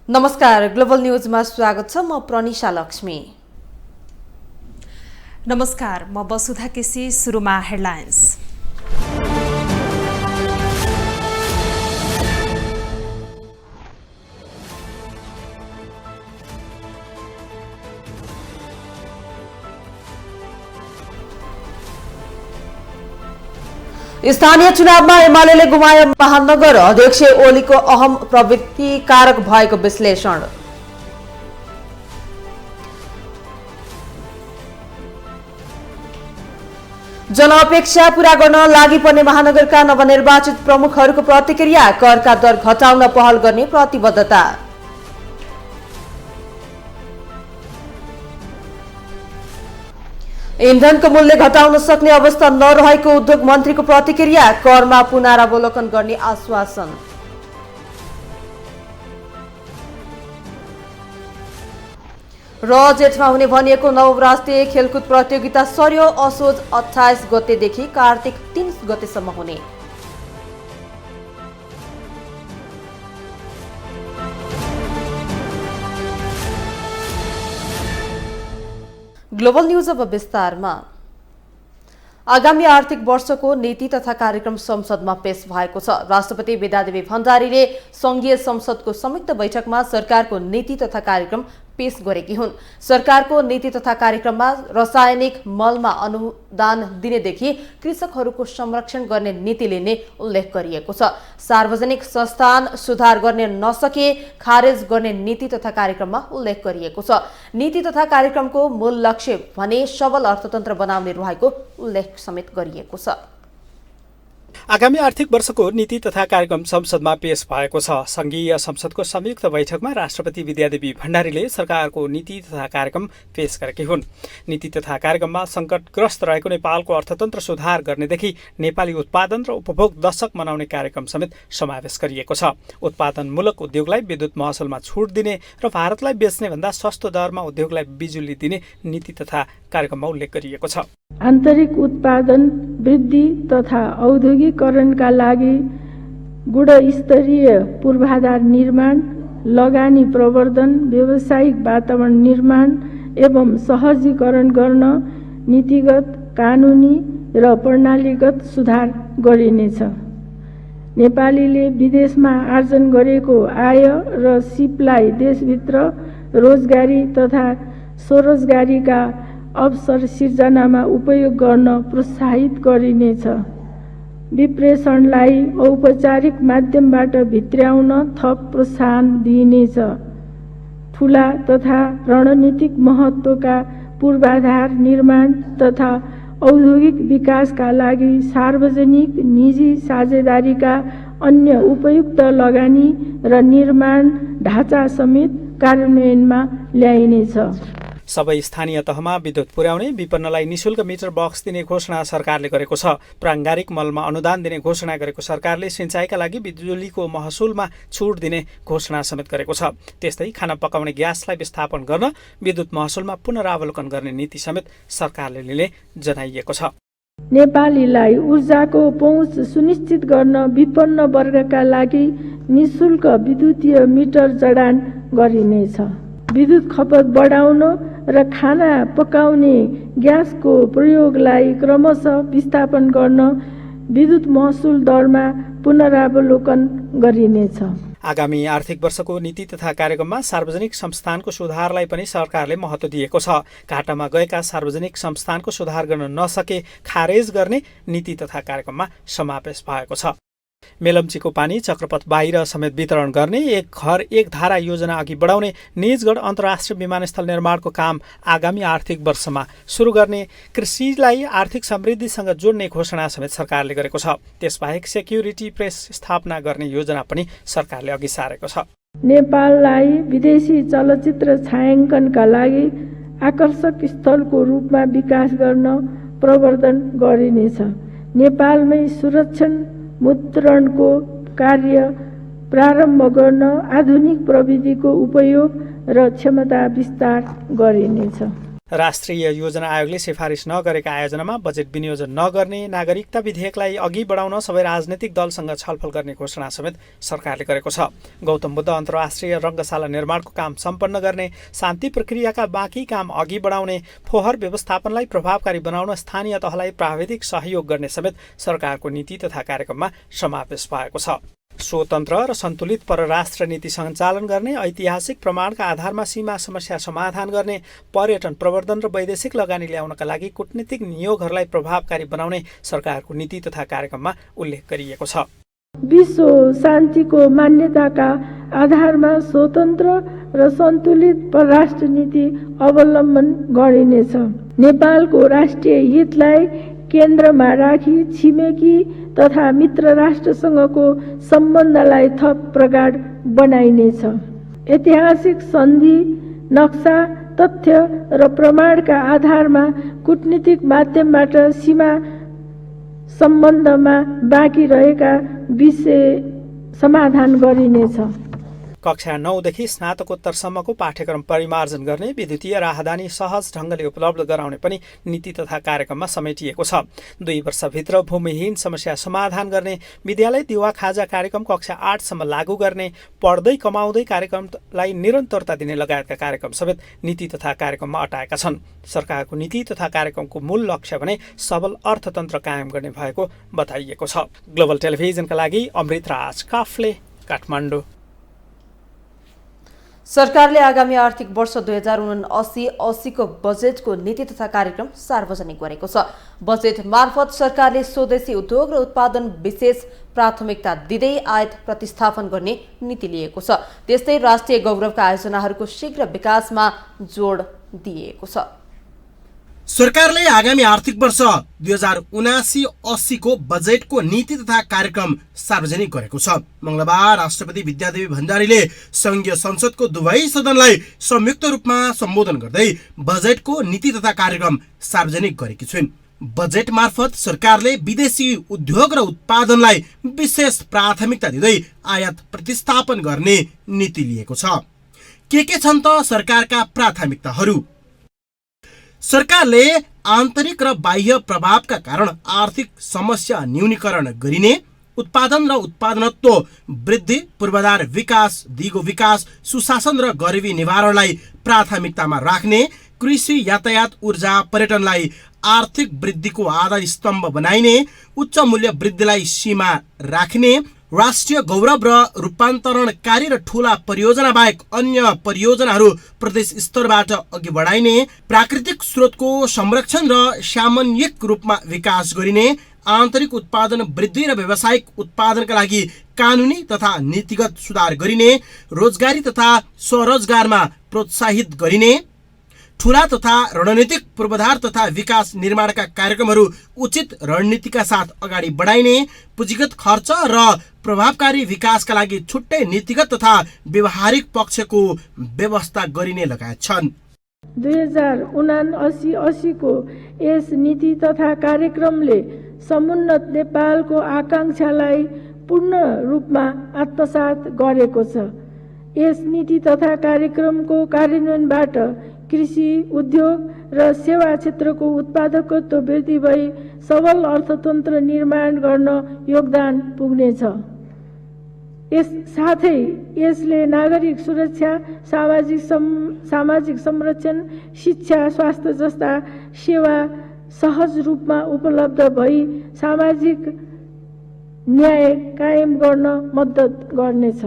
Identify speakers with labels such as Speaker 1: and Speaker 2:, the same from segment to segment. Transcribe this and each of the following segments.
Speaker 1: नमस्कार, ग्लोबल न्यूजमा स्वागत छ। म प्रनिशा लक्ष्मी।
Speaker 2: नमस्कार, म वसुधा केसी। सुरुमा हेडलाइन्स।
Speaker 1: स्थानीय चुनावमा एमाले गुमायो महानगर, अध्यक्ष ओलीको अहम प्रवृत्ति कारक भएको विश्लेषण। जनअपेक्षा पूरा गर्न लागि पर्ने महानगरका नवनिर्वाचित प्रमुखहरूको प्रतिक्रिया, करका दर घटाउन पहल गर्ने प्रतिबद्धता। इन्धनको मूल्य घटाउन सक्ने अवस्था नरहेको उद्योग मन्त्रीको प्रतिक्रिया, करमा पुनरावलोकन गर्ने आश्वासन। र जेठमा हुने भनिएको नवराष्ट्रिय खेलकुद प्रतियोगिता सर्यो, असोज 28 गतेदेखि कार्तिक 3 गतेसम्म हुने। ग्लोबल न्यूज अब विस्तारमा। आगामी आर्थिक वर्षको नीति तथा कार्यक्रम संसदमा पेश भएको छ। राष्ट्रपति विद्यादेवी भण्डारीले संघीय संसदको संयुक्त बैठकमा सरकारको नीति तथा कार्यक्रम पेश गरेकी हुन्। सरकारको नीति तथा कार्यक्रममा रासायनिक मलमा अनुदान दिनेदेखि कृषकहरूको संरक्षण गर्ने नीति लिने उल्लेख गरिएको छ। सार्वजनिक संस्थान सुधार गर्ने नसके खारेज गर्ने नीति तथा कार्यक्रममा उल्लेख गरिएको छ। नीति तथा कार्यक्रमको मूल लक्ष्य भने सबल अर्थतन्त्र बनाउने रहेको उल्लेख समेत गरिएको छ।
Speaker 3: आगामी आर्थिक वर्षको नीति तथा कार्यक्रम संसदमा पेश भएको छ। संघीय संसदको संयुक्त बैठकमा राष्ट्रपति विद्यादेवी भण्डारीले सरकारको नीति तथा कार्यक्रम पेश गरेकी हुन्। नीति तथा कार्यक्रममा संकटग्रस्त रहेको नेपालको अर्थतन्त्र सुधार गर्नेदेखि नेपाली उत्पादन र उपभोग दशक मनाउने कार्यक्रम समेत समावेश गरिएको छ। उत्पादनमूलक उद्योगलाई विद्युत महसुलमा छुट दिने र भारतलाई बेच्ने भन्दा सस्तो दरमा उद्योगलाई बिजुली दिने नीति तथा कार्यक्रममा उल्लेख गरिएको छ।
Speaker 4: आन्तरिक उत्पादन वृद्धि तथा औद्योगिकरणका लागि गुणस्तरीय पूर्वाधार निर्माण, लगानी प्रवर्धन, व्यावसायिक वातावरण निर्माण एवं सहजीकरण गर्न नीतिगत, कानुनी र प्रणालीगत सुधार गरिनेछ। नेपालीले विदेशमा आर्जन गरेको आय र सिपलाई देशभित्र रोजगारी तथा स्वरोजगारीका अवसर सिर्जनामा उपयोग गर्न प्रोत्साहित गरिनेछ। विप्रेषणलाई औपचारिक माध्यमबाट भित्र्याउन थप प्रोत्साहन दिइनेछ। ठूला तथा रणनीतिक महत्त्वका पूर्वाधार निर्माण तथा औद्योगिक विकासका लागि सार्वजनिक निजी साझेदारीका अन्य उपयुक्त लगानी र निर्माण ढाँचा समेत कार्यान्वयनमा ल्याइनेछ।
Speaker 3: सबै स्थानीय तहमा विद्युत पुर्याउने, विपन्नलाई निशुल्क मिटर बक्स दिने घोषणा सरकारले गरेको छ। प्राङ्गारिक मलमा अनुदान दिने घोषणा गरेको सरकारले सिँचाइका लागि बिजुलीको महसुलमा छुट दिने घोषणा समेत गरेको छ। त्यस्तै खाना पकाउने ग्यासलाई विस्थापन गर्न विद्युत महसुलमा पुनरावलोकन गर्ने नीति समेत सरकारले लिने जनाइएको छ।
Speaker 4: नेपालीलाई ऊर्जाको पहुँच सुनिश्चित गर्न विपन्न वर्गका लागि निशुल्क विद्युतीय मिटर जडान गरिनेछ। विद्युत खपत बढाउन र खाना पकाउने ग्यासको प्रयोगलाई क्रमशः विस्थापन गर्न विद्युत महसुल दरमा पुनरावलोकन गरिनेछ।
Speaker 3: आगामी आर्थिक वर्षको नीति तथा कार्यक्रममा सार्वजनिक संस्थानको सुधारलाई पनि सरकारले महत्त्व दिएको छ। घाटामा गएका सार्वजनिक संस्थानको सुधार गर्न नसके खारेज गर्ने नीति तथा कार्यक्रममा समावेश भएको छ। मेलम्चीको पानी चक्रपथ बाहिर समेत वितरण गर्ने, एक घर एक धारा योजना अघि बढाउने, निजगढ अन्तर्राष्ट्रिय विमानस्थल निर्माणको काम आगामी आर्थिक वर्षमा सुरु गर्ने, कृषिलाई आर्थिक समृद्धिसँग जोड्ने घोषणा समेत सरकारले गरेको छ। त्यसबाहेक सेक्युरिटी प्रेस स्थापना गर्ने योजना पनि सरकारले अघि सारेको छ।
Speaker 4: नेपाललाई विदेशी चलचित्र छायाङ्कनका लागि आकर्षक स्थलको रूपमा विकास गर्न प्रवर्धन गरिनेछ। नेपालमै सुरक्षण मुद्रणको कार्य प्रारम्भ गर्न आधुनिक प्रविधिको उपयोग र क्षमता विस्तार गरिनेछ।
Speaker 3: राष्ट्रिय योजना आयोगले सिफारिस नगरेका आयोजनामा बजेट विनियोजन नगर्ने, नागरिकता विधेयकलाई अघि बढाउन सबै राजनैतिक दलसँग छलफल गर्ने घोषणा समेत सरकारले गरेको छ। गौतम बुद्ध अन्तर्राष्ट्रिय रङ्गशाला निर्माणको काम सम्पन्न गर्ने, शान्ति प्रक्रियाका बाँकी काम अघि बढाउने, फोहोर व्यवस्थापनलाई प्रभावकारी बनाउन स्थानीय तहलाई प्राविधिक सहयोग गर्ने समेत सरकारको नीति तथा कार्यक्रममा समावेश भएको छ। स्वतन्त्र र सन्तुलित परराष्ट्र नीति सञ्चालन गर्ने, ऐतिहासिक प्रमाणका आधारमा सीमा समस्या समाधान गर्ने, पर्यटन प्रवर्धन र वैदेशिक लगानी ल्याउनका लागि कूटनीतिक नियोगहरूलाई प्रभावकारी बनाउने सरकारको नीति तथा कार्यक्रममा उल्लेख गरिएको छ।
Speaker 4: विश्व शान्तिको मान्यताका आधारमा स्वतन्त्र र सन्तुलित परराष्ट्र नीति अवलम्बन गरिनेछ। नेपालको राष्ट्रिय हितलाई केन्द्रमा राखी छिमेकी तथा मित्र राष्ट्रसँगको सम्बन्धलाई थप प्रगाढ बनाइनेछ। ऐतिहासिक सन्धि, नक्सा, तथ्य र प्रमाणका आधारमा कूटनीतिक माध्यमबाट सीमा सम्बन्धमा बाँकी रहेका विषय समाधान गरिनेछ।
Speaker 3: कक्षा 9 देखि स्नातकोत्तरसम्मको पाठ्यक्रम परिमार्जन गर्ने, विद्युतीय राहदानी सहज ढङ्गले उपलब्ध गराउने पनि नीति तथा कार्यक्रममा समेटिएको छ। 2 वर्षभित्र भूमिहीन समस्या समाधान गर्ने, विद्यालय दिवा खाजा कार्यक्रम कक्षा 8 सम्म लागू गर्ने, पढ्दै कमाउँदै कार्यक्रमलाई निरन्तरता दिने लगायतका कार्यक्रम समेत नीति तथा कार्यक्रममा अटाएका छन्। सरकारको नीति तथा कार्यक्रमको मूल लक्ष्य भने सबल अर्थतन्त्र कायम गर्ने भएको बताइएको छ। ग्लोबल टेलिभिजनका लागि अमृत राज काफले, काठमाडौँ।
Speaker 1: सरकारले आगामी आर्थिक वर्ष 2079-80 को बजेटको नीति तथा कार्यक्रम सार्वजनिक गरेको छ। बजेट मार्फत सरकारले स्वदेशी उद्योग र उत्पादन विशेष प्राथमिकता दिँदै आयात प्रतिस्थापन गर्ने नीति लिएको छ। त्यस्तै राष्ट्रिय गौरवका आयोजनाहरूको शीघ्र विकासमा जोड दिएको छ।
Speaker 5: सरकारले आगामी आर्थिक वर्ष 2079-80 को बजेटको नीति तथा कार्यक्रम सार्वजनिक गरेको छ। मंगलबार राष्ट्रपति विद्यादेवी भण्डारीले संघीय संसदको दुवै सदनलाई संयुक्त रूपमा सम्बोधन गर्दै बजेटको नीति तथा कार्यक्रम सार्वजनिक गरेकी छिन्। बजेट मार्फत सरकारले विदेशी उद्योग र उत्पादनलाई विशेष प्राथमिकता दिँदै आयात प्रतिस्थापन गर्ने नीति लिएको छ। के छन् त सरकारका प्राथमिकताहरू? सरकारले आन्तरिक र बाह्य प्रभावका कारण आर्थिक समस्या न्यूनीकरण गरिने, उत्पादन र उत्पादनत्व वृद्धि, पूर्वाधार विकास, दिगो विकास, सुशासन र गरिबी निवारणलाई प्राथमिकतामा राख्ने, कृषि, यातायात, ऊर्जा, पर्यटनलाई आर्थिक वृद्धिको आधार स्तम्भ बनाइने, उच्च मूल्य वृद्धिलाई सीमा राख्ने, राष्ट्रिय गौरव र रूपान्तरणकारी र ठूला परियोजना बाहेक अन्य परियोजनाहरू प्रदेश स्तरबाट अघि बढाइने, प्राकृतिक स्रोतको संरक्षण र सामूहिक रूपमा विकास गरिने, आन्तरिक उत्पादन वृद्धि र व्यावसायिक उत्पादनका लागि कानुनी तथा नीतिगत सुधार गरिने, रोजगारी तथा स्वरोजगारमा प्रोत्साहित गरिने, ठूला तथा रणनीतिक पूर्वाधार तथा विकास निर्माणका कार्यक्रमहरू उचित रणनीतिका साथ अगाडि बढाइने, पुँजीगत खर्च र प्रभावकारी विकासका लागि छुट्टै नीतिगत तथा व्यवहारिक पक्षको व्यवस्था गरिने लगायत छन्।
Speaker 4: 2079-80 को यस नीति तथा कार्यक्रमले समुन्नत नेपालको आकांक्षालाई पूर्ण रूपमा आत्मसात गरेको छ। यस नीति तथा कार्यक्रमको कार्यान्वयनबाट कृषि, उद्योग र सेवा क्षेत्रको उत्पादकत्व वृद्धि भई सबल अर्थतन्त्र निर्माण गर्न योगदान पुग्नेछ। यस साथै यसले नागरिक सुरक्षा, सामाजिक संरक्षण, शिक्षा, स्वास्थ्य जस्ता सेवा सहज रूपमा उपलब्ध भई सामाजिक न्याय कायम गर्न मद्दत गर्नेछ।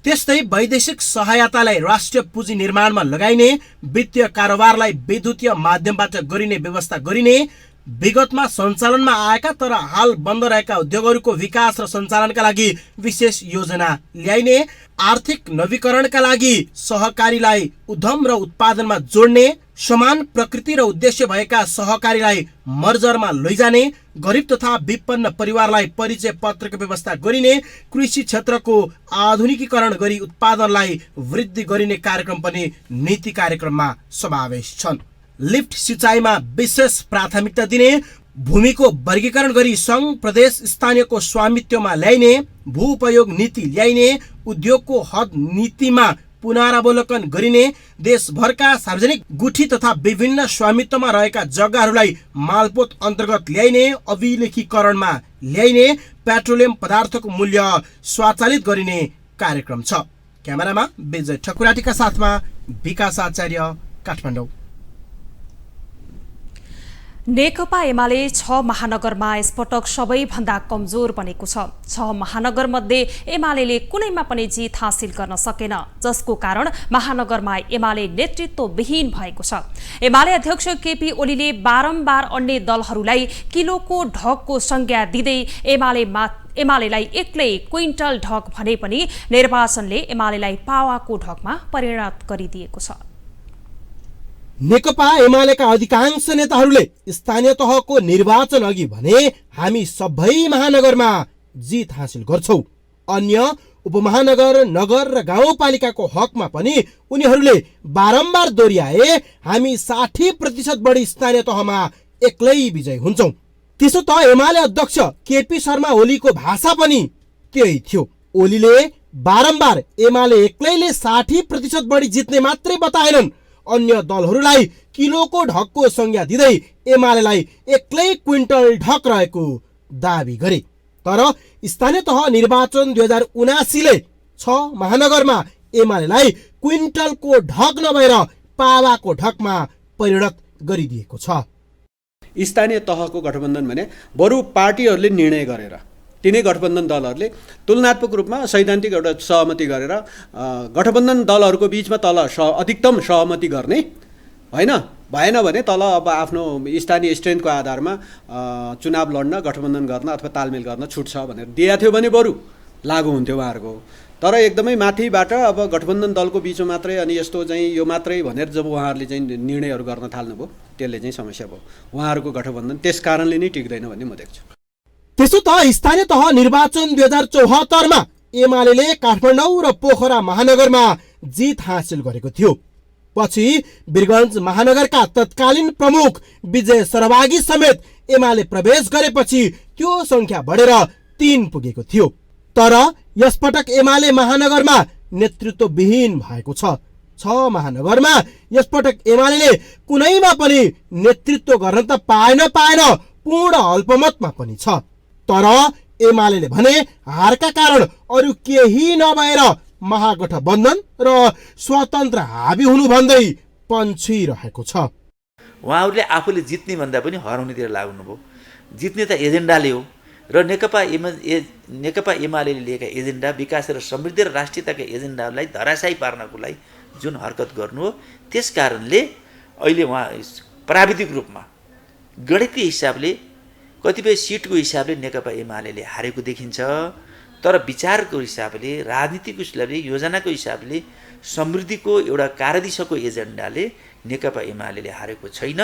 Speaker 5: त्यस्तै वैदेशिक सहायतालाई राष्ट्रिय पुँजी निर्माणमा लगाइने, वित्तीय कारोबारलाई विद्युतीय माध्यमबाट गरिने व्यवस्था गरिने, विगतमा सञ्चालनमा आएका तर हाल बन्द रहेका उद्योगहरूको विकास र सञ्चालनका लागि विशेष योजना ल्याइने, आर्थिक नवीकरणका लागि सहकारीलाई उद्यम र उत्पादनमा जोड्ने, समान प्रकृति र उद्देश्य भएका सहकारीलाई मर्जरमा लैजाने, गरिब तथा विपन्न परिवारलाई परिचय पत्रको व्यवस्था गरिने, कृषि क्षेत्रको आधुनिकीकरण गरी उत्पादनलाई वृद्धि गरिने कार्यक्रम पनि नीति कार्यक्रममा समावेश छन्। लिफ्ट सिँचाइमा विशेष प्राथमिकता दिने, भूमिको वर्गीकरण गरी सङ्घ प्रदेश स्थानीयको स्वामित्वमा ल्याइने, भू उपयोग नीति ल्याइने, उद्योगको हद नीतिमा पुनरावलोकन गरिने, देशभरका सार्वजनिक गुठी तथा विभिन्न स्वामित्वमा रहेका जग्गाहरूलाई मालपोत अन्तर्गत ल्याइने, अभिलेखीकरणमा ल्याइने, पेट्रोलियम पदार्थको मूल्य स्वचालित गरिने कार्यक्रम छ। क्यामेरामा विजय ठकुराटीका साथमा विकास आचार्य, काठमाडौँ।
Speaker 2: नेकपा एमाले 6 महानगरमा यसपटक सबैभन्दा कमजोर बनेको छ। 6 महानगरमध्ये एमाले कुनैमा पनि जित हासिल गर्न सकेन, जसको कारण महानगरमा एमाले नेतृत्वविहीन भएको छ। एमाले अध्यक्ष केपी ओलीले बारम्बार अन्य दलहरूलाई किलोको ढगको संज्ञा दिँदै एमालेलाई एक्लै क्विन्टल ढग भने पनि निर्वाचनले एमालेलाई पावाको ढगमा परिणत गरिदिएको छ।
Speaker 5: नेकपा एमालेका अधिकांश नेताहरूले स्थानीय तहको निर्वाचन अघि भने हामी सबै महानगरमा जित हासिल गर्छौं। अन्य उपमहानगर, नगर र गाउँपालिकाको हकमा पनि उनीहरूले बारम्बार दोहोर्याए हामी 60% बढी स्थानीय तहमा एक्लै विजय हुन्छौं। त्यसो त एमाले अध्यक्ष केपी शर्मा ओलीको भाषा पनि त्यही थियो। ओलीले बारम्बार एमाले एक्लैले 60% बढी जित्ने मात्रै बताएनन्, अन्य दलहरूलाई किलोको ढगको संज्ञा दिँदै एमालेलाई एक्लै क्विन्टल ढग रहेको दावी गरे। तर स्थानीय तह निर्वाचन 2079ले 6 महानगरमा एमालेलाई क्विन्टलको ढग नभएर पावाको ढगमा परिणत गरिदिएको छ।
Speaker 6: स्थानीय तहको गठबन्धन भने बरु पार्टीहरूले निर्णय गरेर, तिनै गठबन्धन दलहरूले तुलनात्मक रूपमा सैद्धान्तिक एउटा सहमति गरेर गठबन्धन दलहरूको बिचमा तल अधिकतम सहमति गर्ने होइन, भएन भने तल अब आफ्नो स्थानीय स्ट्रेन्थको आधारमा चुनाव लड्न, गठबन्धन गर्न अथवा तालमेल गर्न छुट छ भनेर दिएको थियो भने बरु लागू हुन्थ्यो उहाँहरूको। तर एकदमै माथिबाट अब गठबन्धन दलको बिचमा मात्रै अनि यस्तो चाहिँ यो मात्रै भनेर जब उहाँहरूले चाहिँ निर्णयहरू गर्न थाल्नुभयो, त्यसले चाहिँ समस्या भयो। उहाँहरूको गठबन्धन त्यस कारणले नै टिक्दैन भन्ने म देख्छु।
Speaker 5: त्यसो त स्थानीय तह निर्वाचन 2074मा एमाले काठमाडौँ र पोखरा महानगरमा जित हासिल गरेको थियो। पछि वीरगञ्ज महानगरका तत्कालीन प्रमुख विजय सरवागी समेत एमाले प्रवेश गरेपछि त्यो संख्या बढेर 3 पुगेको थियो। तर यसपटक एमाले महानगरमा नेतृत्वविहीन भएको छ। 6 महानगरमा यसपटक एमाले कुनैमा पनि नेतृत्व गर्न त पाएन, पूर्ण अल्पमतमा पनि छ। तर एमाले भने हारका कारण अरु केही नभएर महागठबन्धन र स्वतन्त्र हाबी हुनु भन्दै पन्छिरहेको छ।
Speaker 7: उहाँहरूले आफूले जित्ने भन्दा पनि हराउनेतिर लाग्नुभयो। जित्ने त एजेन्डाले हो र नेकपा एमाले लिएका एजेन्डा विकास र समृद्धि र राष्ट्रियताका एजेन्डालाई धराशायी पार्नको लागि जुन हरकत गर्नु हो, त्यस कारणले अहिले उहाँ प्राविधिक रूपमा गणितीय हिसाबले कतिपय सिटको हिसाबले नेकपा एमाले हारेको देखिन्छ। तर विचारको हिसाबले, राजनीतिको हिसाबले, योजनाको हिसाबले, समृद्धिको एउटा कार्यदिशाको एजेन्डाले नेकपा एमाले हारेको छैन।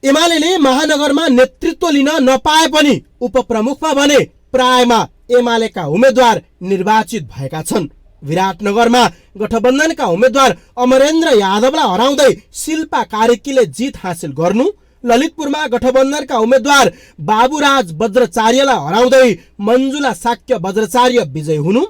Speaker 5: एमाले महानगरमा नेतृत्व लिन नपाए पनि उपप्रमुखमा भने प्रायमा एमालेका उम्मेद्वार निर्वाचित भएका छन्। विराटनगरमा गठबन्धनका उम्मेद्वार अमरेन्द्र यादवलाई हराउँदै शिल्पा कार्कीले जित हासिल गर्नु, ललितपुरमा गठबन्धनका उम्मेद्वार बाबुराज वज्राचार्यलाई हराउँदै मञ्जुला साक्य वज्राचार्य विजय हुनु,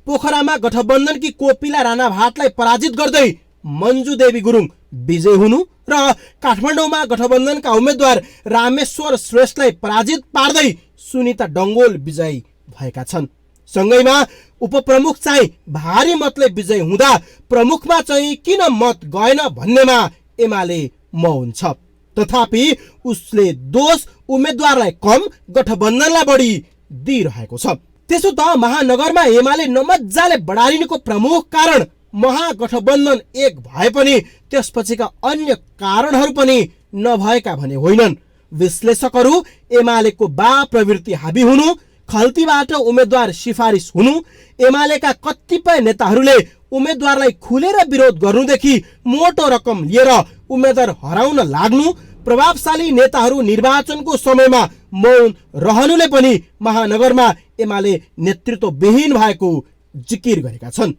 Speaker 5: पोखरामा गठबन्धनकी कोपिला राणा भाटलाई पराजित गर्दै मञ्जु देवी गुरुङ विजय हुनु र काठमाडौँमा गठबन्धनका उम्मेद्वार रामेश्वर श्रेष्ठलाई पराजित पार्दै सुनिता डङ्गोल विजयी भएका छन्। सँगैमा उपप्रमुख चाहिँ भारी मतले विजय हुँदा प्रमुखमा चाहिँ किन मत गएन भन्नेमा एमाले मौन छ। तथापि उसले दोष उम्मेद्वारलाई कम, गठबन्धनलाई बढी दिइरहेको छ। त्यसो त महानगरमा एमाले नमज्जाले बढारिनुको प्रमुख कारण महागठबन्धन एक भए पनि त्यसपछिका अन्य कारणहरू पनि नभएका भने होइनन्। विश्लेषकहरू एमालेको बा प्रवृत्ति हाबी हुनु, खल्तीबाट उम्मेद्वार सिफारिस हुनु, एमालेका कतिपय नेताहरूले उम्मेद्वारलाई खुलेर विरोध गर्नुदेखि मोटो रकम लिएर उम्मेद्वार हराउन लाग्नु, प्रभावशाली नेताहरू निर्वाचनको समयमा मौन रहनुले पनि महानगरमा एमाले नेतृत्वविहीन भएको जिकिर गरेका छन्,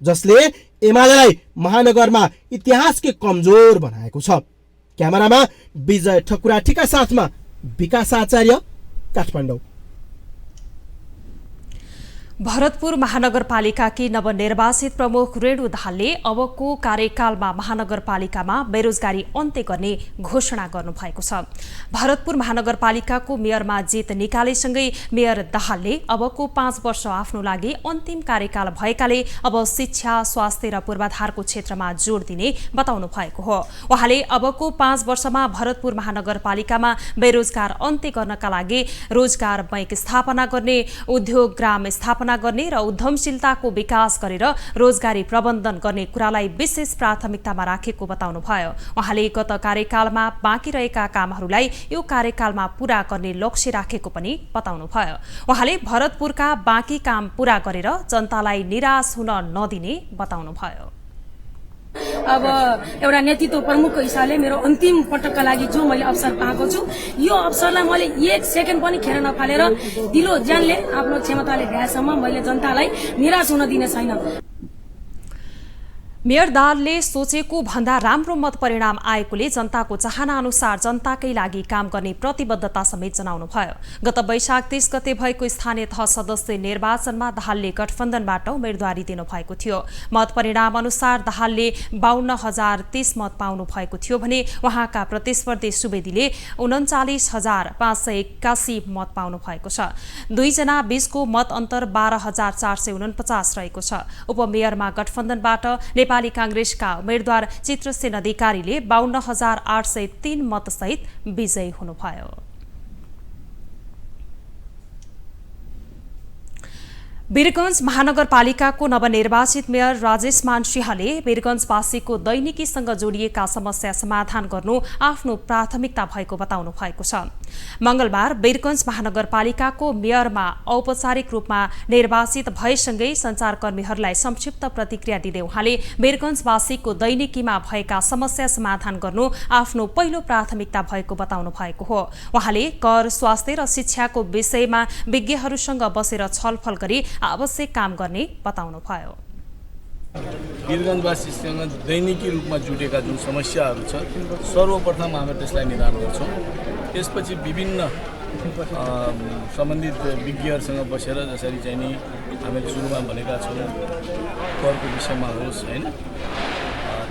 Speaker 5: जसले एमालेलाई महानगरमा इतिहासकै कमजोर बनाएको छ। क्यामेरामा विजय ठकुराटीका साथमा विकास आचार्य, काठमाडौँ।
Speaker 2: भरतपुर महानगरपालिकाकी नवनिर्वाचित प्रमुख रेणु दाहालले अबको कार्यकालमा महानगरपालिकामा बेरोजगारी अन्त्य गर्ने घोषणा गर्नुभएको छ। भरतपुर महानगरपालिकाको मेयरमा जित निकालेसँगै मेयर दाहालले अबको 5 वर्ष आफ्नो लागि अन्तिम कार्यकाल भएकाले अब शिक्षा, स्वास्थ्य र पूर्वाधारको क्षेत्रमा जोड दिने बताउनु भएको हो। उहाँले अबको 5 वर्षमा भरतपुर महानगरपालिकामा बेरोजगार अन्त्य गर्नका लागि रोजगार बैंक स्थापना गर्ने, उद्योग ग्राम स्थापना गर्ने र उद्यमशीलताको विकास गरेर रोजगारी प्रबन्धन गर्ने कुरालाई विशेष प्राथमिकतामा राखेको बताउनुभयो। उहाँले गत कार्यकालमा बाँकी रहेका कामहरूलाई यो कार्यकालमा पूरा गर्ने लक्ष्य राखेको पनि बताउनुभयो। उहाँले भरतपुरका बाँकी काम पूरा गरेर जनतालाई निराश हुन नदिने बताउनुभयो।
Speaker 8: अब एउटा नेतृत्व प्रमुखको हिसाबले मेरो अन्तिम पटकका लागि जो मैले अवसर पाएको छु, यो अवसरलाई मैले 1 सेकेन्ड पनि खेर नफालेर दिलो ज्यानले आफ्नो क्षमताले भ्याएसम्म मैले जनतालाई निराश हुन दिने छैन।
Speaker 2: मेयर दाहालले सोचेको भन्दा राम्रो मत परिणाम आएकोले जनताको चाहना अनुसार जनताकै लागि काम गर्ने प्रतिबद्धता समेत जनाउनुभयो। गत वैशाख 30 गते भएको स्थानीय तह सदस्य निर्वाचनमा दाहालले गठबन्धनबाट उम्मेदवारी दिनुभएको थियो। मत परिणाम अनुसार दाहालले 52,030 मत पाउनु भएको थियो भने उहाँका प्रतिस्पर्धी सुवेदीले 39,581 मत पाउनु भएको छ। दुईजना बीचको मत अन्तर 12,449 रहेको छ। उपमेयरमा गठबन्धनबाट नेपाली कांग्रेसका उम्मेद्वार चित्रसेन अधिकारीले 52,803 मतसहित विजयी हुनुभयो। वीरगञ्ज महानगरपालिकाको नवनिर्वाचित मेयर राजेश मान सिंहले वीरगञ्जवासीको दैनिकीसँग जोडिएका समस्या समाधान गर्नु आफ्नो प्राथमिकता भएको बताउनु भएको छ। मंगलबार वीरगञ्ज महानगरपालिकाको मेयरमा औपचारिक रूपमा निर्वाचित भएसँगै सञ्चारकर्मीहरूलाई संक्षिप्त प्रतिक्रिया दिँदै उहाँले वीरगञ्जवासीको दैनिकीमा भएका समस्या समाधान गर्नु आफ्नो पहिलो प्राथमिकता भएको बताउनु भएको हो। उहाँले कर, स्वास्थ्य र शिक्षाको विषयमा विज्ञहरूसँग बसेर छलफल गरी आवश्यक काम गर्ने बताउनुभयो।
Speaker 9: वीरगञ्जवासीसँग दैनिकी रूपमा जुटेका जुन समस्याहरू छ, सर्वप्रथम हामी त्यसलाई निदान गर्छौँ। त्यसपछि विभिन्न सम्बन्धित विज्ञहरूसँग बसेर जसरी चाहिँ नि हामीले सुरुमा भनेका छौँ, करको विषयमा होस्, होइन,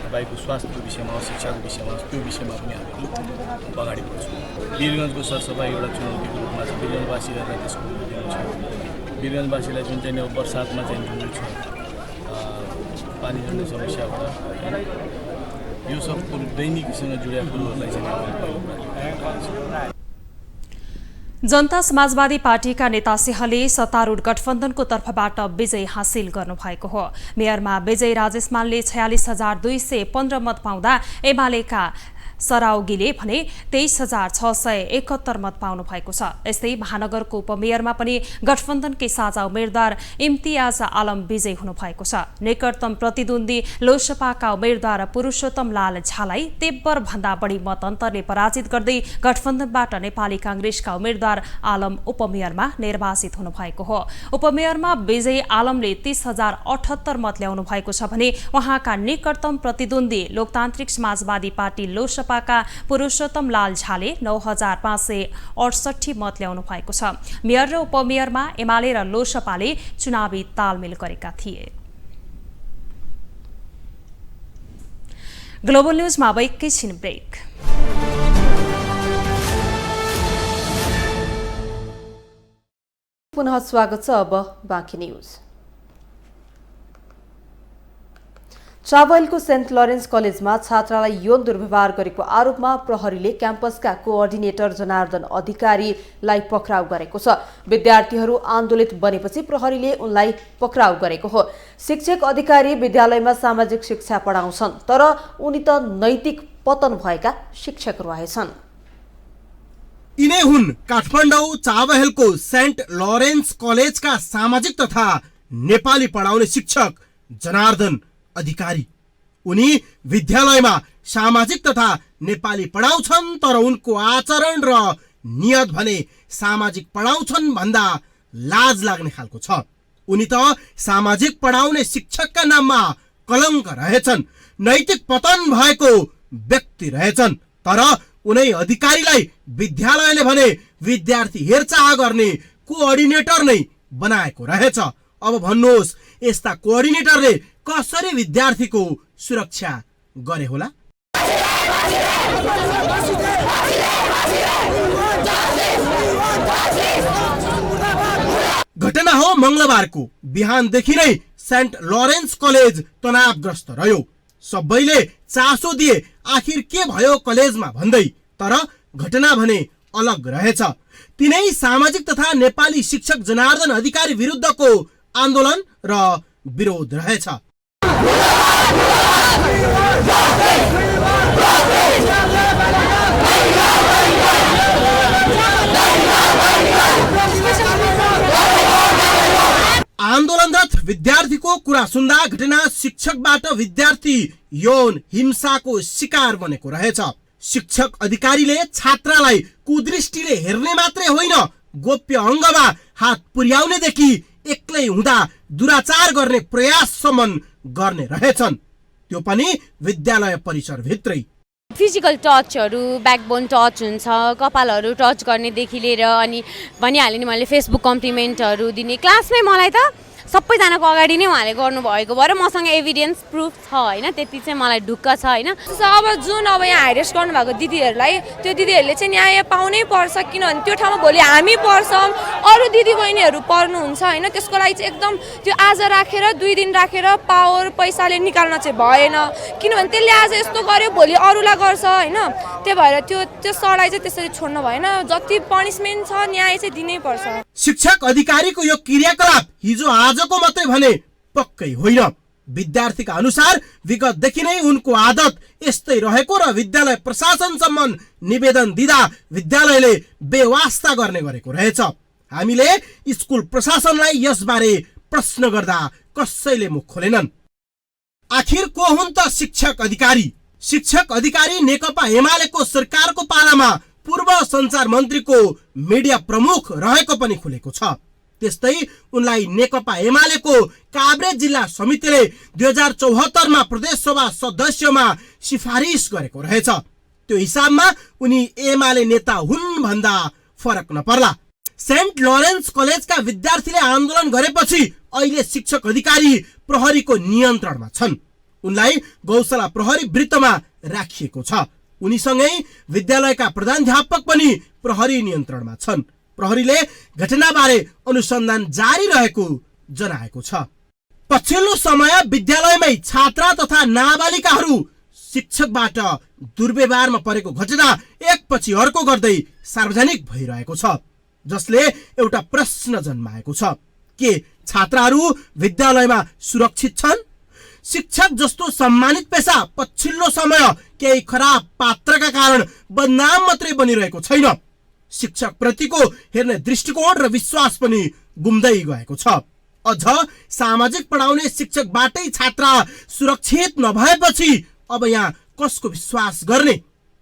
Speaker 9: तपाईँको स्वास्थ्यको विषयमा होस्, शिक्षाको विषयमा होस्, त्यो विषयमा पनि हामीहरू अगाडि बढ्छौँ। वीरगञ्जको सरसफाइ एउटा चुनौतीको रूपमा छ। वीरगञ्जवासीहरूलाई त्यसको दिनु छ। वीरगञ्जवासीलाई जुन चाहिँ अब बर्सातमा चाहिँ जुन छ पानी जन्ने समस्या होला, होइन, यो सब कुरो दैनिकीसँग जुडेका कुरोहरूलाई चाहिँ
Speaker 2: जनता समाजवादी पार्टीका नेता सिंहले सत्तारूढ गठबन्धनको तर्फबाट विजय हासिल गर्नुभएको हो। मेयरमा विजय राजेश मानले 46,215 मत पाउँदा एमालेका सराउगीले भने 23,671 मत पाउनु भएको छ। यस्तै महानगरको उपमेयरमा पनि गठबन्धनकै साझा उम्मेद्वार इम्तियाज आलम विजयी हुनु भएको छ। निकटतम प्रतिद्वन्दी लोसपाका उम्मेद्वार पुरुषोत्तम लाल झालाई तेब्बर भन्दा बढी मत अन्तरले पराजित गर्दै गठबन्धनबाट नेपाली कांग्रेसका उम्मेद्वार आलम उपमेयरमा निर्वाचित हुनु भएको हो। उपमेयरमा विजयी आलमले 30,078 मत ल्याउनु भएको छ भने उहाँका निकटतम प्रतिद्वन्दी लोकतान्त्रिक समाजवादी पार्टी लोसपा का पुरुषोत्तम लाल झाले 9,568 मत ल्याउनु भएको छ। मेयर र उपमेयरमा एमाले र लोसपाले चुनावी तालमेल गरेका थिए। ग्लोबल न्यूजमा अब एकैछिन ब्रेक।
Speaker 1: पुनः स्वागत छ। अब बाँकी न्यूज। चावलको सेन्ट लरेन्स कलेजमा छात्रालाई यौन दुर्व्यवहार गरेको आरोपमा प्रहरीले क्याम्पसका कोअर्डिनेटर जनार्दन अधिकारीलाई पक्राउ गरेको छ। विद्यार्थीहरू आन्दोलित बनेपछि प्रहरीले उनलाई पक्राउ गरेको हो। शिक्षक अधिकारी विद्यालयमा सामाजिक शिक्षा पढाउँछन्, तर उनी त नैतिक पतन भएका शिक्षक रहेछन्।
Speaker 5: यिनै हुन् काठमाडौँ चावहेलको सेन्ट लरेन्स कलेजका सामाजिक तथा नेपाली पढाउने शिक्षक जनार्दन अधिकारी। उनी विद्यालयमा सामाजिक तथा नेपाली पढाउँछन्, तर उनको आचरण र नियत भने सामाजिक पढाउँछन् भन्दा लाज लाग्ने खालको छ। उनी त सामाजिक पढाउने शिक्षकका नाममा कलङ्क रहेछन्, नैतिक पतन भएको व्यक्ति रहेछन्। तर उनै अधिकारीलाई विद्यालयले भने विद्यार्थी हेरचाह गर्ने कोअर्डिनेटर नै बनाएको रहेछ। अब भन्नुहोस् यस्ता कोअर्डिनेटरले कसरी विद्यार्थीको सुरक्षा गरे होला? घटना हो मंगलबारको। बिहानदेखि नै सेन्ट लरेन्स कलेज तनावग्रस्त रह्यो। सबैले चासो दिए आखिर के भयो कलेजमा भन्दै, तर घटना भने अलग रहेछ। तिनै सामाजिक तथा नेपाली शिक्षक जनार्दन अधिकारी विरुद्धको आन्दोलन र विरोध रहेछ। आन्दोलनरत विद्यार्थीको कुरा सुन्दा घटना शिक्षकबाट विद्यार्थी यौन हिंसाको शिकार बनेको रहेछ। शिक्षक अधिकारीले छात्रालाई कुदृष्टिले हेर्ने मात्रै होइन, गोप्य अङ्गमा हात पुर्याउनेदेखि एक्लै हुँदा दुराचार गर्ने प्रयाससम्म गर्ने रहेछन्, त्यो पनि विद्यालय परिसरभित्रै।
Speaker 10: फिजिकल टचहरू, ब्याकबोन टच हुन्छ, कपालहरू टच गर्नेदेखि लिएर अनि भनिहालेँ नि मैले फेसबुक कम्प्लिमेन्टहरू दिने। क्लासमै मलाई त सबैजनाको अगाडि नै उहाँले गर्नुभएको भएर मसँग एभिडेन्स प्रुफ छ होइन, त्यति चाहिँ मलाई ढुक्क छ होइन।
Speaker 11: अब जुन अब यहाँ हाइरेस्ट गर्नुभएको दिदीहरूलाई, त्यो दिदीहरूले चाहिँ न्याय पाउनै पर्छ, किनभने त्यो ठाउँमा भोलि हामी पढ्छौँ, अरू दिदीबहिनीहरू पढ्नुहुन्छ होइन। त्यसको लागि चाहिँ एकदम त्यो आज राखेर 2 दिन राखेर पावर पैसाले निकाल्न चाहिँ भएन, किनभने त्यसले आज यस्तो गर्यो भोलि अरूलाई गर्छ होइन। त्यही भएर त्यो सरलाई चाहिँ त्यसरी छोड्नु भएन, जति पनिसमेन्ट छ न्याय चाहिँ दिनै पर्छ।
Speaker 5: शिक्षक अधिकारीको यो क्रियाकलाप हिजो आजको मात्रै भने पक्कै होइन। विद्यार्थीका अनुसार विगतदेखि नै उनको आदत यस्तै रहेको र विद्यालय प्रशासनसम्म निवेदन दिँदा विद्यालयले बेवास्ता गर्ने गरेको रहेछ। हामीले स्कुल प्रशासनलाई यसबारे प्रश्न गर्दा कसैले मुख खोलेनन्। आखिर को हुन् त शिक्षक अधिकारी? शिक्षक अधिकारी नेकपा एमालेको सरकारको पालामा पूर्व सञ्चार मन्त्रीको मिडिया प्रमुख रहेको पनि खुलेको छ। त्यस्तै उनलाई नेकपा एमालेको काभ्रे जिल्ला समितिले 2074 मा प्रदेशसभा सदस्यमा सिफारिस गरेको रहेछ। त्यो हिसाबमा उनी एमाले नेता हुन् भन्दा फरक नपर्ला। सेन्ट लरेन्स कलेजका विद्यार्थीले आन्दोलन गरेपछि अहिले शिक्षक अधिकारी प्रहरीको नियन्त्रणमा छन्। उनलाई गौशाला प्रहरी वृत्तमा राखिएको छ। उनीसँगै विद्यालयका प्रधानाध्यापक पनि प्रहरी नियन्त्रणमा छन्। प्रहरीले घटनाबारे अनुसन्धान जारी रहेको जनाएको छ। पछिल्लो समय विद्यालयमै छात्रा तथा नाबालिकाहरू शिक्षकबाट दुर्व्यवहारमा परेको घटना एकपछि अर्को गर्दै सार्वजनिक भइरहेको छ, जसले एउटा प्रश्न जन्माएको छ। के छात्राहरू विद्यालयमा सुरक्षित छन्? शिक्षक जस्तो सम्मानित पेशा पछिल्लो समय केही खराब पात्रका कारण बदनाम मात्रै बनिरहेको छैन। शिक्षक प्रतिको हेर्ने दृष्टिकोण र विश्वास पनि गुम्दै गएको छ। अझ सामाजिक पढाउने शिक्षकबाटै छात्रा सुरक्षित नभएपछि अब यहाँ कसको विश्वास गर्ने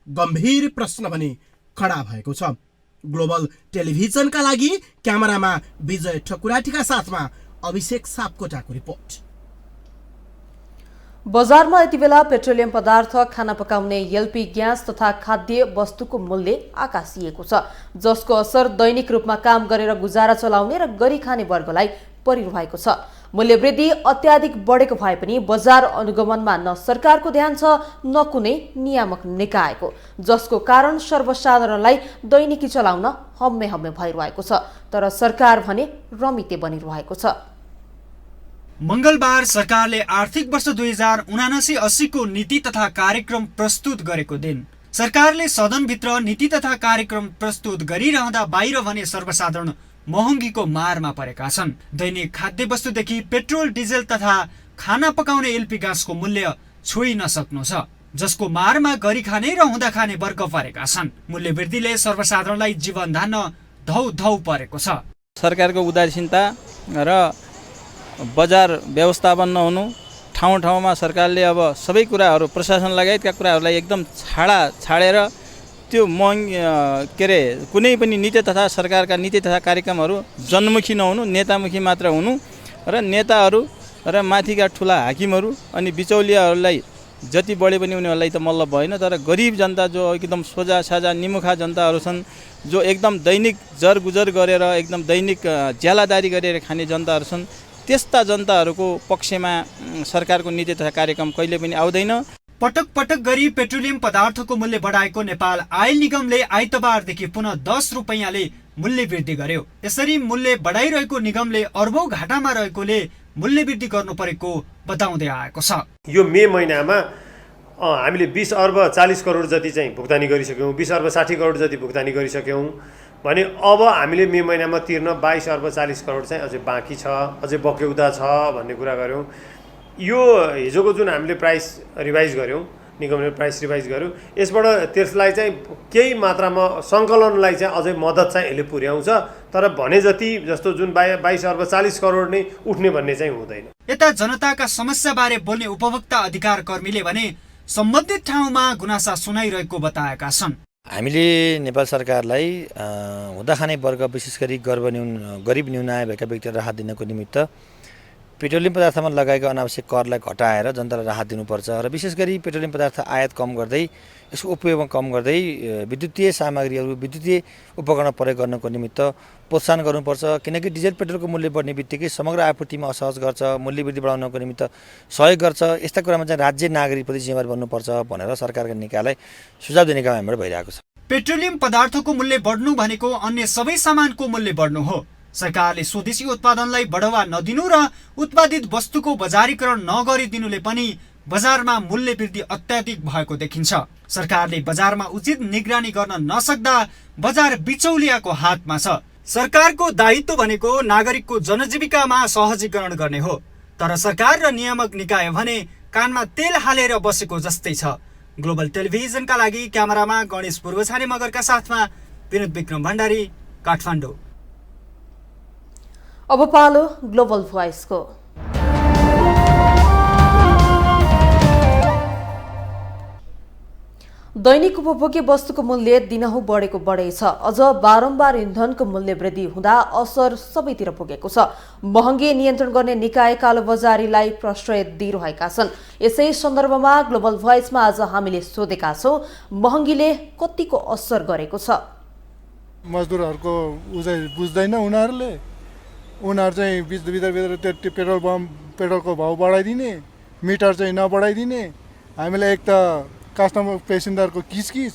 Speaker 5: गम्भीर प्रश्न पनि खडा भएको छ। ग्लोबल टेलिभिजनका लागि क्यामेरामा विजय ठकुराटीका साथमा अभिषेक सापकोटाको रिपोर्ट।
Speaker 1: बजारमा यति बेला पेट्रोलियम पदार्थ, खाना पकाउने एलपी ग्यास तथा खाद्य वस्तुको मूल्य आकाशिएको छ, जसको असर दैनिक रूपमा काम गरेर गुजारा चलाउने र गरी खाने वर्गलाई परिरहेको छ। मूल्य वृद्धि अत्याधिक बढेको भए पनि बजार अनुगमनमा न सरकारको ध्यान छ न कुनै नियामक निकायको, जसको कारण सर्वसाधारणलाई दैनिकी चलाउन हम्मे हम्मे भइरहेको छ। तर सरकार भने रमिते बनिरहेको छ।
Speaker 12: मंगलबार सरकारले आर्थिक वर्ष 2079-80 को नीति तथा कार्यक्रम प्रस्तुत गरेको दिन। सरकारले सदनभित्र नीति तथा कार्यक्रम प्रस्तुत गरिरहँदा बाहिर भने सर्वसाधारण महँगीको मारमा परेका छन्। दैनिक खाद्य वस्तुदेखि पेट्रोल, डिजेल तथा खाना पकाउने एलपी ग्यासको मूल्य छोइ नसक्नु छ, जसको मारमा गरी खाने र हुँदा खाने वर्ग परेका छन्। मूल्य वृद्धिले सर्वसाधारणलाई जीवन धान्न धौ परेको छ।
Speaker 13: सरकारको उदासीनता र बजार व्यवस्थापन नहुनु, ठाउँ ठाउँमा सरकारले अब सबै कुराहरू प्रशासन लगायतका कुराहरूलाई एकदम छाडेर त्यो कुनै पनि नीति तथा सरकारका नीति तथा कार्यक्रमहरू जनमुखी नहुनु, नेतामुखी मात्र हुनु र नेताहरू र माथिका ठुला हाकिमहरू अनि बिचौलियाहरूलाई जति बढे पनि उनीहरूलाई त मतलब भएन। तर गरिब जनता जो एकदम सोझा साझा निमुखा जनताहरू छन्, जो एकदम दैनिक जर गुजर गरेर एकदम दैनिक ज्यालादारी गरेर खाने जनताहरू छन्, त्यस्ता जनताहरूको पक्षमा सरकारको नीति तथा कार्यक्रम कहिले पनि आउँदैन।
Speaker 12: पटक पटक गरी पेट्रोलियम पदार्थको मूल्य बढाएको नेपाल आयल निगमले आइतबारदेखि पुनः 10 रुपैयाँले मूल्य वृद्धि गर्यो। यसरी मूल्य बढाइरहेको निगमले अर्बौं घाटामा रहेकोले मूल्य वृद्धि गर्नु परेको बताउँदै आएको छ।
Speaker 14: यो मे महिनामा हामीले 20 अर्ब 40 करोड जति चाहिँ भुक्तानी गरिसक्यौँ, 20 अर्ब 60 करोड जति भुक्तानी गरिसक्यौँ भने अब हामीले मे महिनामा तिर्न 22 अर्ब 40 करोड चाहिँ अझै बाँकी छ, अझै बक्यौदा छ भन्ने कुरा गऱ्यौँ। यो हिजोको जुन हामीले प्राइस रिभाइज गऱ्यौँ, निगमले प्राइस रिभाइज गर्यो, यसबाट त्यसलाई चाहिँ केही मात्रामा सङ्कलनलाई चाहिँ अझै मद्दत चाहिँ यसले पुर्याउँछ। तर भने जति जस्तो जुन 22 अर्ब 40 करोड नै उठ्ने भन्ने चाहिँ हुँदैन।
Speaker 12: यता जनताका समस्याबारे बोल्ने उपभोक्ता अधिकार कर्मीले भने सम्बन्धित ठाउँमा गुनासा सुनाइरहेको बताएका छन्।
Speaker 15: हामीले नेपाल सरकारलाई हुँदा खाने वर्ग विशेष गरी गरिब न्यून आय भएका व्यक्तिहरूलाई राहत दिनको निमित्त पेट्रोलियम पदार्थमा लगाएको अनावश्यक करलाई घटाएर जनतालाई राहत दिनुपर्छ र विशेष गरी पेट्रोलियम पदार्थ आयात कम गर्दै यसको उपयोगमा कम गर्दै विद्युतीय सामग्रीहरू विद्युतीय उपकरण प्रयोग गर्नको निमित्त प्रोत्साहन गर्नुपर्छ। किनकि डिजेल पेट्रोलको मूल्य बढ्ने बित्तिकै समग्र आपूर्तिमा असहज गर्छ, मूल्य वृद्धि बढाउनको निमित्त सहयोग गर्छ। यस्ता कुरामा चाहिँ राज्य नागरिकप्रति जिम्मेवार बन्नुपर्छ भनेर सरकारका निकायलाई सुझाव दिने काम हामीबाट भइरहेको छ।
Speaker 12: पेट्रोलियम पदार्थको मूल्य बढ्नु भनेको अन्य सबै सामानको मूल्य बढ्नु हो। सरकारले स्वदेशी उत्पादनलाई बढावा नदिनु र उत्पादित वस्तुको बजारीकरण नगरिदिनुले पनि बजारमा मूल्य वृद्धि अत्याधिक भएको देखिन्छ। सरकारले बजारमा उचित निगरानी गर्न नसक्दा बजार बिचौलियाको हातमा छ। सरकारको दायित्व भनेको नागरिकको जनजीविकामा सहजीकरण गर्ने हो, तर सरकार र नियामक निकाय भने कानमा तेल हालेर बसेको जस्तै छ। ग्लोबल टेलिभिजनका लागि क्यामेरामा गणेश पूर्वछाने मगरका साथमा विनोद विक्रम भण्डारी, काठमाडौँ।
Speaker 1: अब पालो ग्लोबल भोइसको। दैनिक उपभोग्य वस्तुको मूल्य दिनहुँ बढेको बढै छ। अझ बारम्बार इन्धनको मूल्य वृद्धि हुँदा असर सबैतिर पुगेको छ। महँगी नियन्त्रण गर्ने निकाय कालोबजारीलाई प्रश्रय दिइरहेका छन्। यसै सन्दर्भमा ग्लोबल भोइसमा आज हामीले सोधेका छौँ, महँगीले कतिको असर गरेको छ?
Speaker 16: मजदुरहरूको बुझ्दैन उनीहरू चाहिँ भित्र त्यो पेट्रोलको भाउ बढाइदिने, मिटर चाहिँ नबढाइदिने, हामीलाई एक त कस्टमर पेसेन्जरको किचकिच,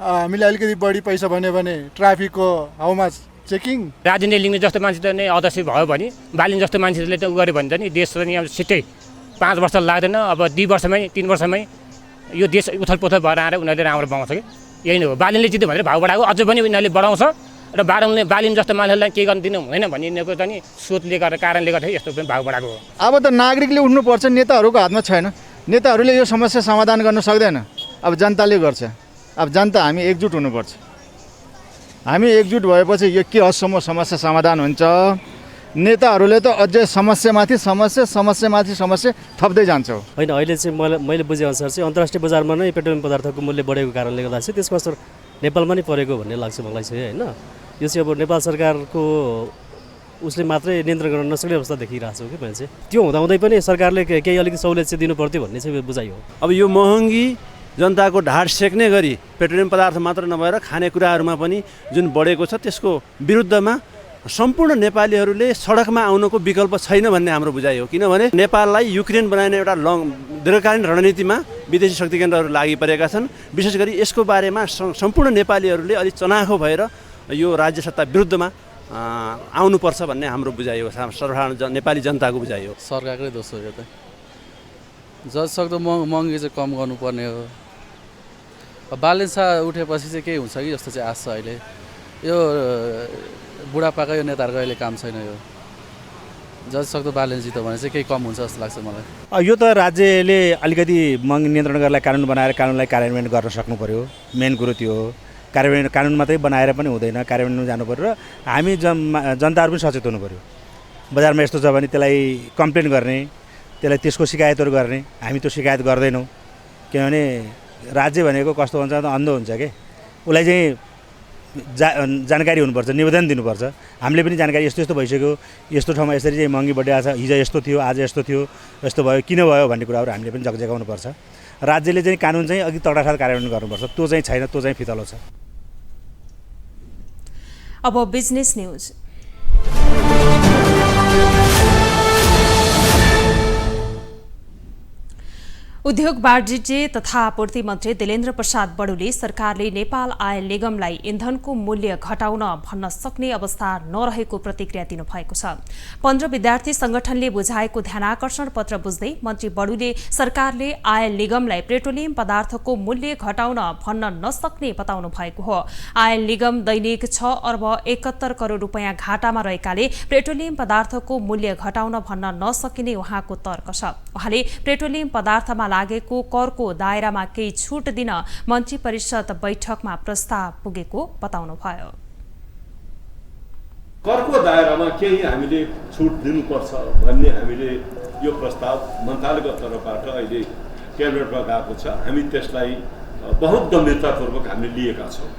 Speaker 16: हामीले अलिकति बढी पैसा भन्यो भने ट्राफिकको हाउमा चेकिङ।
Speaker 17: राजनीति लिने जस्तो मान्छे त नै अध्यक्ष भयो भने बालिन जस्तो मान्छेले त गर्यो भने त नि देश पनि अब छिट्टै 5 वर्ष लाग्दैन, अब 2 वर्षमै 3 वर्षमै यो देश उथल पुथल भएर आएर उनीहरूले राम्रो बनाउँछ कि यही नै हो। बालिनले जित्यो भनेर भाउ बढाएको, अझ पनि उनीहरूले बढाउँछ र बालिन जस्तो मान्छेलाई के गर्न दिनु हुँदैन भन्ने यिनीहरूको त नि सोचले गर्दा कारणले गर्दा यस्तो पनि भाउ बढाएको हो।
Speaker 16: अब त नागरिकले उठ्नुपर्छ, नेताहरूको हातमा छैन। नेताहरूले यो समस्या समाधान गर्न सक्दैन, अब जनताले गर्छ। अब जनता हामी एकजुट हुनुपर्छ। हामी एकजुट भएपछि यो के हदसम्म समस्या समाधान हुन्छ। नेताहरूले त अझै समस्यामाथि समस्या थप्दै जान्छ।
Speaker 18: होइन, अहिले चाहिँ मैले बुझेअनुसार चाहिँ अन्तर्राष्ट्रिय बजारमा नै पेट्रोलियम पदार्थको मूल्य बढेको कारणले गर्दा चाहिँ त्यसको असर नेपालमा नै परेको भन्ने लाग्छ मलाई चाहिँ। होइन, यो चाहिँ अब नेपाल सरकारको उसले मात्रै नियन्त्रण गर्न नसक्ने अवस्था देखिरहेको छु कि मैले चाहिँ। त्यो हुँदाहुँदै पनि सरकारले केही अलिकति सहुलियत चाहिँ दिनु पर्थ्यो भन्ने चाहिँ बुझाइ हो।
Speaker 6: अब यो महँगी जनताको ढाड सेक्ने गरी पेट्रोलियम पदार्थ मात्र नभएर खानेकुराहरूमा पनि जुन बढेको छ त्यसको विरुद्धमा सम्पूर्ण नेपालीहरूले सडकमा आउनको विकल्प छैन भन्ने हाम्रो बुझाइ हो। किनभने नेपाललाई युक्रेन बनाइने एउटा दीर्घकालीन रणनीतिमा विदेशी शक्ति केन्द्रहरू लागि परेका छन्। विशेष गरी यसको बारेमा सम्पूर्ण नेपालीहरूले अलिक चनाखो भएर यो राज्य सत्ता विरुद्धमा आउनुपर्छ भन्ने हाम्रो बुझाइ हो, सर्वसाधारण नेपाली जनताको बुझाइ हो।
Speaker 18: सरकारकै दोष हो यो त। जतिसक्दो महँगी चाहिँ कम गर्नुपर्ने हो। बालिन्सा उठेपछि चाहिँ केही हुन्छ कि जस्तो चाहिँ आश छ। अहिले यो बुढापाका यो नेताहरूको अहिले काम छैन। यो जतिसक्दो बालिन्स जित्यो भने चाहिँ केही कम हुन्छ जस्तो लाग्छ मलाई।
Speaker 19: यो त राज्यले अलिकति महँगी नियन्त्रण गर्नलाई कानुन बनाएर कानुनलाई कार्यान्वयन गर्न सक्नु पर्यो। मेन कुरो त्यो हो। कार्यान्वयन कानुन मात्रै बनाएर पनि हुँदैन, कार्यान्वयन जानु पर्यो र हामी जनताहरू पनि सचेत हुनु पर्यो। बजारमा यस्तो छ भने त्यसलाई कम्प्लेन गर्ने, त्यसलाई त्यसको शिकायतहरू गर्ने। हामी त्यो शिकायत गर्दैनौँ, किनभने राज्य भनेको कस्तो हुन्छ त अन्धो हुन्छ के, उसलाई चाहिँ जानकारी हुनुपर्छ, निवेदन दिनुपर्छ। हामीले पनि जानकारी यस्तो यस्तो भइसक्यो, यस्तो ठाउँमा यसरी चाहिँ महँगी बढिरहेको छ, हिजो यस्तो थियो, आज यस्तो थियो, यस्तो भयो, किन भयो भन्ने कुराहरू हामीले पनि जगाउनुपर्छ। राज्यले चाहिँ कानुन चाहिँ अघि तडासाथ कार्यान्वयन गर्नुपर्छ। त्यो चाहिँ छैन, त्यो चाहिँ फितलो छ।
Speaker 2: अब बिजनेस न्यूज। उद्योग वाणिज्य तथा आपूर्ति मन्त्री दिलेन्द्र प्रसाद बडुले सरकारले नेपाल आयल निगमलाई इन्धनको मूल्य घटाउन भन्न सक्ने अवस्था नरहेको प्रतिक्रिया दिनुभएको छ। 15 विद्यार्थी संगठनले बुझाएको ध्यानाकर्षण पत्र बुझ्दै मन्त्री बडुले सरकारले आयल निगमलाई पेट्रोलियम पदार्थको मूल्य घटाउन भन्न नसक्ने बताउनु भएको हो। आयल निगम दैनिक 6 अर्ब 71 करोड रुपियाँ घाटामा रहेकाले पेट्रोलियम पदार्थको मूल्य घटाउन भन्न नसकिने उहाँको तर्क छ। उहाँले पेट्रोलियम पदार्थमा लागेको करको दायरामा केही छुट दिन मन्त्री परिषद बैठकमा प्रस्ताव पुगेको बताउनुभयो।
Speaker 20: करको दायरामा केही हामीले छुट दिनुपर्छ भन्ने हामीले यो प्रस्ताव मन्त्रालयको तर्फबाट अहिले क्याबिनेटमा गएको छ। हामी त्यसलाई बहुत गम्भीरतापूर्वक हामीले लिएका छौँ।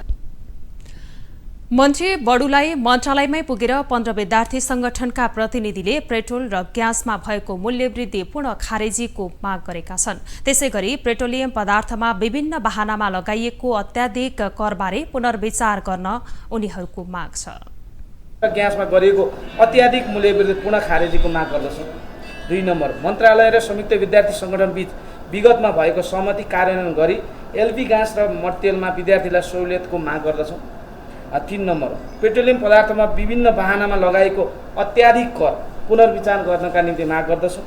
Speaker 2: मन्त्री बडुलाई मन्त्रालयमै पुगेर 15 विद्यार्थी संगठनका प्रतिनिधिले पेट्रोल र ग्यासमा भएको मूल्य वृद्धि पूर्ण खारेजीको माग गरेका छन्। त्यसैगरी पेट्रोलियम पदार्थमा विभिन्न बहानामा लगाइएको अत्याधिक करबारे पुनर्विचार गर्न उनीहरूको माग छ।
Speaker 21: ग्यासमा गरिएको अत्याधिक मूल्य वृद्धि पूर्ण खारेजीको माग गर्दछौँ। 2 नम्बर, मन्त्रालय र संयुक्त विद्यार्थी संगठन बीच विगतमा भएको सहमति कार्यान्वयन गरी एलपी ग्यास र मट्टितेलमा विद्यार्थीलाई सहुलियतको माग गर्दछौँ। 3 नम्बर, पेट्रोलियम पदार्थमा विभिन्न बहानामा लगाएको अत्याधिक कर पुनर्विचार गर्नका निम्ति माग गर्दछौँ।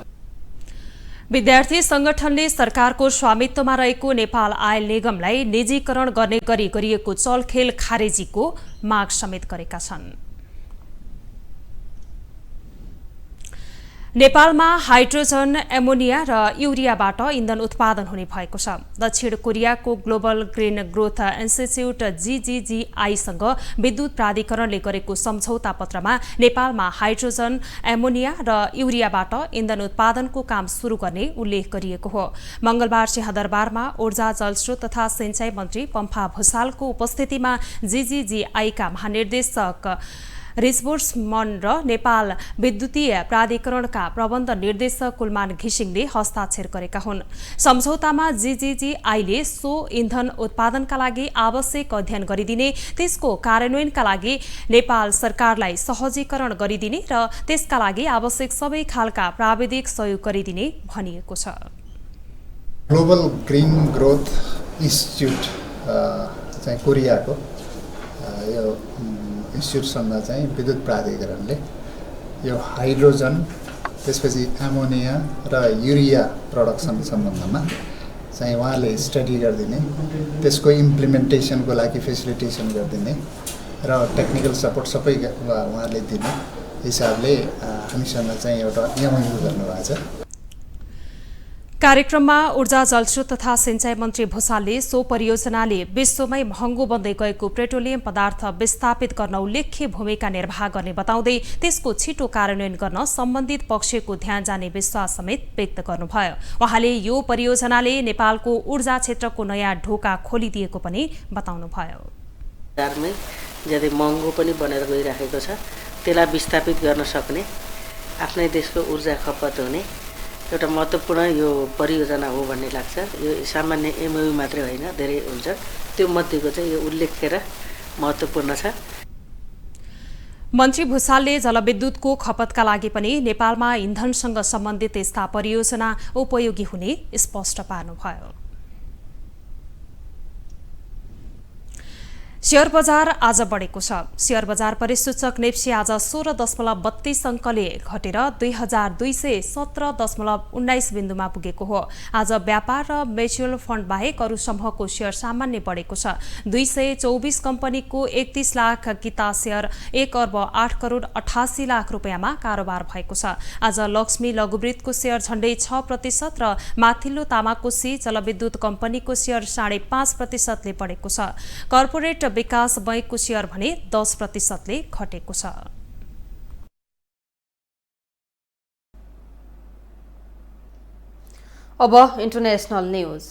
Speaker 2: विद्यार्थी संगठनले सरकारको स्वामित्वमा रहेको नेपाल आयल निगमलाई निजीकरण गर्ने गरी गरिएको चलखेल खारेजीको माग समेत गरेका छन्। नेपालमा हाइड्रोजन, एमोनिया र युरियाबाट इन्धन उत्पादन हुने भएको छ। दक्षिण कोरियाको ग्लोबल ग्रीन ग्रोथ इन्स्टिच्युट GGGI-सँग विद्युत प्राधिकरणले गरेको सम्झौता पत्रमा नेपालमा हाइड्रोजन, एमोनिया र युरियाबाट इन्धन उत्पादनको काम सुरु गर्ने उल्लेख गरिएको हो। मंगलबार सिंहदरबारमा ऊर्जा, जलस्रोत तथा सिंचाई मन्त्री पम्फा भूषालको उपस्थितिमा GGGI-का महानिर्देशक रिजबोर्समन र नेपाल विद्युतीय प्राधिकरणका प्रबन्ध निर्देशक कुलमान घिसिङले हस्ताक्षर गरेका हुन्। सम्झौतामा GGGI-ले सो इन्धन उत्पादनका लागि आवश्यक अध्ययन गरिदिने, त्यसको कार्यान्वयनका लागि नेपाल सरकारलाई सहजीकरण गरिदिने र त्यसका लागि आवश्यक सबै खालका प्राविधिक सहयोग गरिदिने भनिएको छ।
Speaker 22: ग्लोबल ग्रीन ग्रोथ इन्स्टिच्युट चाहिँ कोरियाको यो इन्स्टिट्युटसँग चाहिँ विद्युत प्राधिकरणले यो हाइड्रोजन, त्यसपछि एमोनिया र युरिया प्रडक्सन सम्बन्धमा चाहिँ उहाँले स्टडी गरिदिने, त्यसको इम्प्लिमेन्टेसनको लागि फेसिलिटेसन गरिदिने र टेक्निकल सपोर्ट सबै उहाँले दिने हिसाबले हामीसँग चाहिँ एउटा MOU गर्नुभएको छ।
Speaker 2: कार्यक्रममा ऊर्जा, जलस्रोत तथा सिंचाई मन्त्री भूषालले सो परियोजनाले विश्वमै महँगो बन्दै गएको पेट्रोलियम पदार्थ विस्थापित गर्न उल्लेख्य भूमिका निर्वाह गर्ने बताउँदै त्यसको छिटो कार्यान्वयन गर्न सम्बन्धित पक्षको ध्यान जाने विश्वास समेत व्यक्त गर्नुभयो। उहाँले यो परियोजनाले नेपालको ऊर्जा क्षेत्रको नयाँ ढोका खोलिदिएको पनि बताउनुभयो।
Speaker 23: ज्यादै महँगो पनि बनेर गइराखेको छ, त्यसलाई विस्थापित गर्न सक्ने, आफ्नै देशको ऊर्जा खपत हुने एउटा महत्त्वपूर्ण यो परियोजना हो भन्ने लाग्छ। यो सामान्य MOU मात्रै होइन, धेरै हुन्छ। त्यो मध्येको चाहिँ यो उल्लेखेर महत्त्वपूर्ण छ।
Speaker 2: मन्त्री भूषालले जलविद्युतको खपतका लागि पनि नेपालमा इन्धनसँग सम्बन्धित यस्ता परियोजना उपयोगी हुने स्पष्ट पार्नुभयो। शेयर बजार आज बढेको छ। शेयर बजार परिसूचक नेप्सी आज 16.32 अङ्कले घटेर 2217.19 बिन्दुमा पुगेको हो। आज व्यापार र म्युचुअल फण्ड बाहेक अरू समूहको शेयर सामान्य बढेको छ। 224 कम्पनीको 31 लाख किता शेयर 1 अर्ब 8 करोड 88 लाख रुपियाँमा कारोबार भएको छ। आज लक्ष्मी लघुवृत्तको शेयर झण्डै 6% र माथिल्लो तामाकोसी जलविद्युत कम्पनीको शेयर 5.5%ले बढेको छ। कर्पोरेट विकास बैंकको शेयर भने 10%ले घटेको छ।
Speaker 1: अब इन्टरनेशनल न्यूज।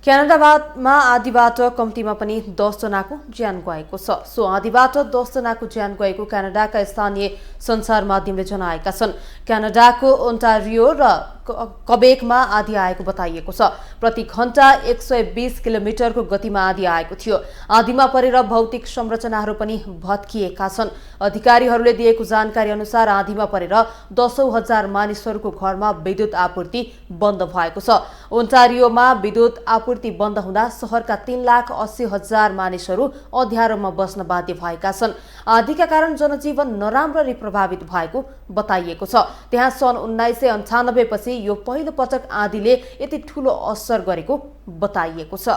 Speaker 1: क्यानाडामा आँधीबाट कम्तीमा पनि 10 जनाको ज्यान गएको छ। सो आँधीबाट 10 जनाको ज्यान गएको क्यानाडाका स्थानीय सञ्चार माध्यमले जनाएका छन्। क्यानाडाको ओन्टारियो र क्वेबेकमा आँधी आएको बताइएको छ। प्रति घण्टा 120 किलोमिटरको गतिमा आँधी आएको थियो। आँधीमा परेर भौतिक संरचनाहरू पनि भत्किएका छन्। अधिकारीहरूले दिएको जानकारी अनुसार आँधीमा परेर 10,000 मानिसहरूको घरमा विद्युत आपूर्ति बन्द भएको छ। ओन्टारियोमा विद्युत आपूर्ति बन्द हुँदा शहरका 3,80,000 मानिसहरू अँध्यारोमा बस्न बाध्य भएका छन्। आँधीका कारण जनजीवन नराम्ररी प्रभावित भएको बताइएको छ। त्यहाँ सन् 1998 पछि यो पहिलो पटक आँधीले यति ठूलो असर गरेको बताइएको छ।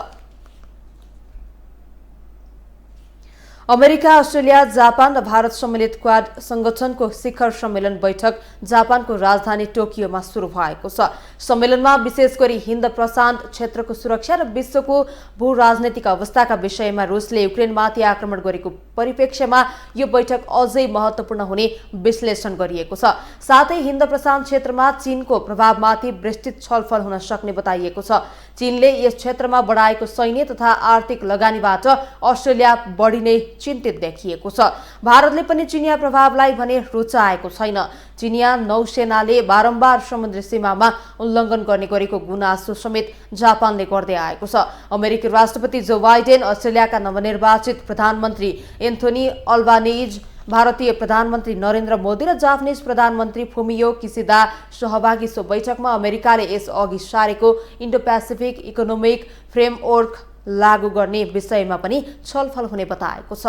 Speaker 1: अमेरिका, अस्ट्रेलिया, जापान र भारत सम्मिलित क्वाड संगठनको शिखर सम्मेलन बैठक जापानको राजधानी टोकियोमा सुरु भएको छ। सम्मेलनमा विशेष गरी हिन्द प्रशान्त क्षेत्रको सुरक्षा र विश्वको भू राजनैतिक अवस्थाका विषयमा रुसले युक्रेनमाथि आक्रमण गरेको परिप्रेक्ष्यमा यो बैठक अझै महत्त्वपूर्ण हुने विश्लेषण गरिएको छ। साथै हिन्द प्रशान्त क्षेत्रमा चीनको प्रभावमाथि विस्तृत छलफल हुन सक्ने बताइएको छ। चीनले यस क्षेत्रमा बढाएको सैन्य तथा आर्थिक लगानीबाट अस्ट्रेलिया बढी नै चिन्तित देखिएको छ। भारतले पनि चिनिया प्रभावलाई भने रुचाएको छैन। चिनिया नौसेनाले बारम्बार समुद्री सीमामा उल्लङ्घन गर्ने गरेको गुनासो समेत जापानले गर्दै आएको छ। अमेरिकी राष्ट्रपति जो बाइडेन, अस्ट्रेलियाका नवनिर्वाचित प्रधानमन्त्री एन्थोनी अल्बानीज, भारतीय प्रधानमन्त्री नरेन्द्र मोदी र जापानिज प्रधानमन्त्री फुमियो किसिदा सहभागी सो बैठकमा अमेरिकाले यस अघि सारेको इन्डो पेसिफिक इकोनोमिक फ्रेमवर्क लागू गर्ने विषयमा पनि छलफल हुने बताएको छ।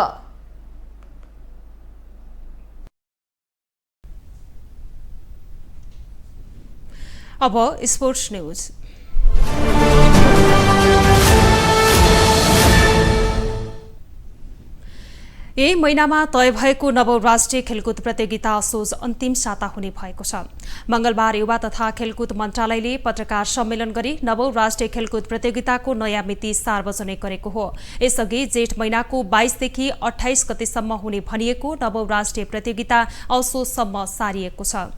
Speaker 2: अब स्पोर्ट्स न्यूज। यही महिनामा तय भएको नवौं राष्ट्रिय खेलकुद प्रतियोगिता असोज अन्तिम साता हुने भएको छ। मंगलबार युवा तथा खेलकुद मन्त्रालयले पत्रकार सम्मेलन गरी नवौं राष्ट्रिय खेलकुद प्रतियोगिताको नयाँ मिति सार्वजनिक गरेको हो। यसअघि जेठ महिनाको 22 देखि 28 गतेसम्म हुने भनिएको नवौं राष्ट्रिय प्रतियोगिता असोजसम्म सारिएको छ।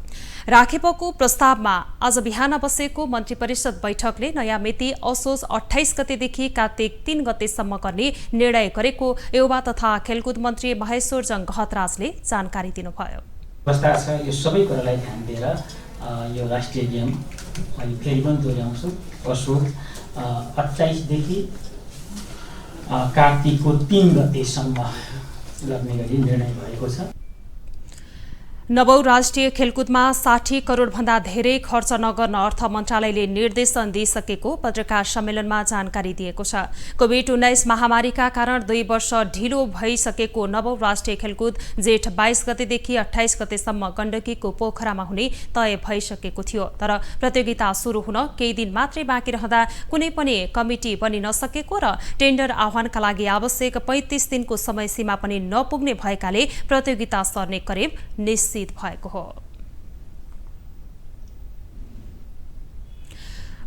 Speaker 2: राखेपको प्रस्तावमा आज बिहान बसेको मन्त्री परिषद बैठकले नयाँ मिति असोज 28 गतेदेखि कार्तिक 3 गतेसम्म गर्ने निर्णय गरेको युवा तथा खेलकुद मन्त्री महेश्वर जङ घतराजले जानकारी दिनुभयो।
Speaker 3: प्रस्ताव छ, यो सबै कुरालाई ध्यान दिएर यो राष्ट्रिय गेम अहिले फेरि पनि दोहोऱ्याउँछु, असोज 28 देखि कार्तिकको 3 गतेसम्म गर्ने गरी निर्णय भएको छ।
Speaker 2: नवौं राष्ट्रिय खेलकुदमा 60 करोड भन्दा धेरै खर्च नगर्न अर्थ मन्त्रालयले निर्देशन दिइसकेको पत्रकार सम्मेलनमा जानकारी दिएको छ। कोभिड-19 महामारीका कारण 2 वर्ष ढिलो भइसकेको नवौं राष्ट्रिय खेलकुद जेठ 22 गतेदेखि 28 गतेसम्म गण्डकीको पोखरामा हुने तय भइसकेको थियो। तर प्रतियोगिता सुरु हुन केही दिन मात्रै बाँकी रहँदा कुनै पनि कमिटी बनि नसकेको र टेन्डर आह्वानका लागि आवश्यक 35 दिनको समय सीमा पनि नपुग्ने भएकाले प्रतियोगिता सर्ने करिब निश्चित भएको हो।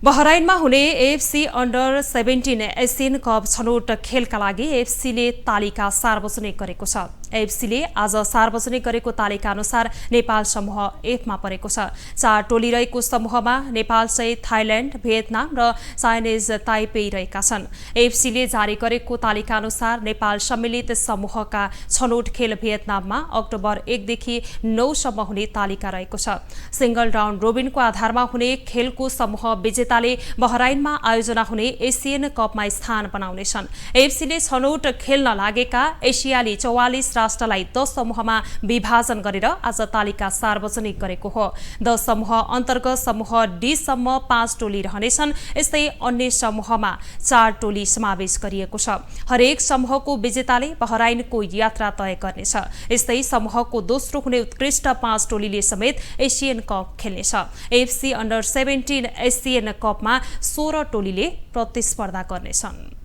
Speaker 2: बहराइनमा हुने एएफसी अन्डर 17 एसियन कप छनौट खेलका लागि एएफसीले तालिका सार्वजनिक गरेको छ। एएफसीले आज सार्वजनिक गरेको तालिका अनुसार नेपाल समूह एफमा परेको छ। 4 टोली रहेको समूहमा नेपाल सहित थाइल्याण्ड, भियतनाम र चाइनिज ताइपेई रहेका छन्। एएफसीले जारी गरेको तालिका अनुसार नेपाल सम्मिलित समूहका छनौट खेल भियतनाममा अक्टोबर 1 देखि 9 सम्म हुने तालिका रहेको छ। सिंगल राउन्ड रोबिनको आधारमा हुने खेलको समूह विजेताले बहराइनमा आयोजना हुने एसियन कपमा स्थान बनाउनेछन्। एएफसीले छनौट खेल्न लागेका एसियाली 44 राष्ट्रलाई 10 समूहमा विभाजन गरेर आज तालिका सार्वजनिक गरेको हो। 10 समूह अन्तर्गत समूह डी सम्म 5 टोली रहनेछन्। यस्तै अन्य समूहमा 4 टोली समावेश गरिएको छ। हरेक समूहको विजेताले बहराइनको यात्रा तय गर्नेछ। यस्तै समूहको दोस्रो हुने उत्कृष्ट 5 टोलीले समेत एसियन कप खेल्नेछ। एएफसी अन्डर 17 एसियन कपमा 16 टोलीले प्रतिस्पर्धा गर्नेछन्।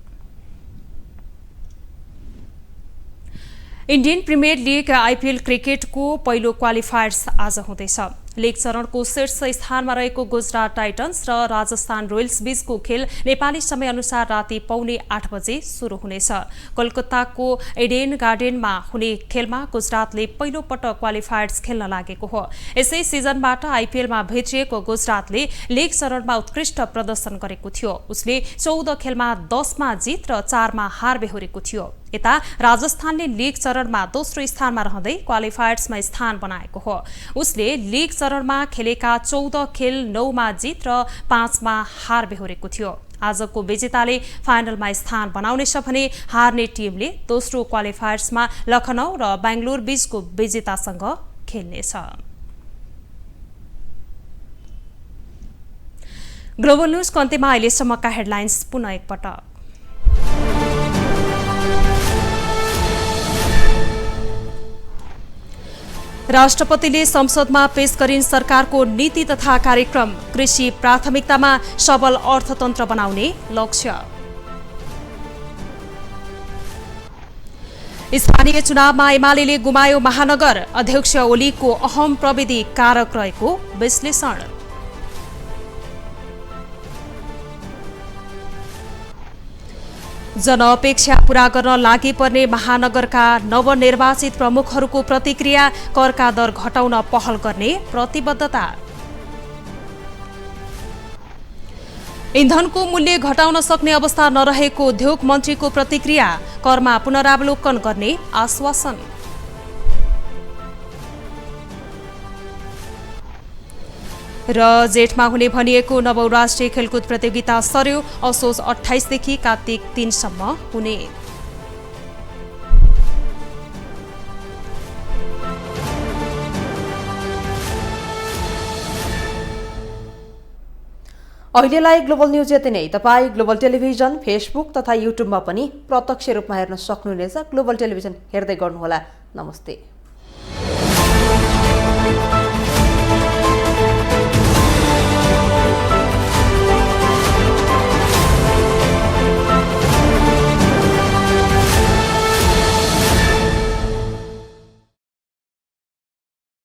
Speaker 2: इन्डियन प्रिमियर लिग आइपिएल क्रिकेटको पहिलो क्वालिफायर्स आज हुँदैछ। लीग चरणको शीर्ष स्थानमा रहेको गुजरात टाइटन्स र राजस्थान रोयल्स बीचको खेल नेपाली समयअनुसार राति 7:45 बजे सुरु हुनेछ। कोलकाताको एडेन गार्डनमा हुने खेलमा गुजरातले पहिलो पटक क्वालिफायर्स खेल्न लागेको हो। यसै सिजनबाट आइपिएलमा भित्रिएको गुजरातले लीग चरणमा उत्कृष्ट प्रदर्शन गरेको थियो। उसले 14 खेलमा 10मा जित र 4मा हार बेहोरेको थियो। यता राजस्थानले लीग चरणमा दोस्रो स्थानमा रहँदै क्वालिफायर्समा स्थान बनाएको हो। उसले लीग चरणमा खेलेका 14 खेल 9मा जित र 5मा हार बेहोरेको थियो। आजको विजेताले फाइनलमा स्थान बनाउनेछ भने हार्ने टिमले दोस्रो क्वालिफायर्समा लखनऊ र बेंगलुरु बीचको विजेतासँग खेल्नेछ। ग्लोबल न्यूजको अन्त्यमा अहिलेसम्मका हेडलाइन्स पुनः एकपटक। राष्ट्रपतिले संसदमा पेश गरिन् सरकारको नीति तथा कार्यक्रम। कृषि प्राथमिकतामा सबल अर्थतन्त्र बनाउने लक्ष्य। स्थानीय चुनावमा एमालेले गुमायो महानगर। अध्यक्ष ओलीको अहम प्रविधि कारक रहेको विश्लेषण। जनअपेक्षा पूरा गर्न लागि पर्ने महानगरका नवनिर्वाचित प्रमुखहरूको प्रतिक्रिया। करका दर घटाउन पहल गर्ने प्रतिबद्धता। इन्धनको मूल्य घटाउन सक्ने अवस्था नरहेको उद्योग मन्त्रीको प्रतिक्रिया। करमा पुनरावलोकन गर्ने आश्वासन। र जेठमा हुने भनिएको नवौं राष्ट्रिय खेलकुद प्रतियोगिता सर्यो। असोज 28 देखि कार्तिक 3 सम्म हुने।
Speaker 1: अहिलेलाई ग्लोबल न्यूज यति नै। तपाईँ ग्लोबल टेलिभिजन फेसबुक तथा युट्युबमा पनि प्रत्यक्ष रूपमा हेर्न सक्नुहुनेछ। ग्लोबल टेलिभिजन हेर्दै गर्नुहोला। नमस्ते।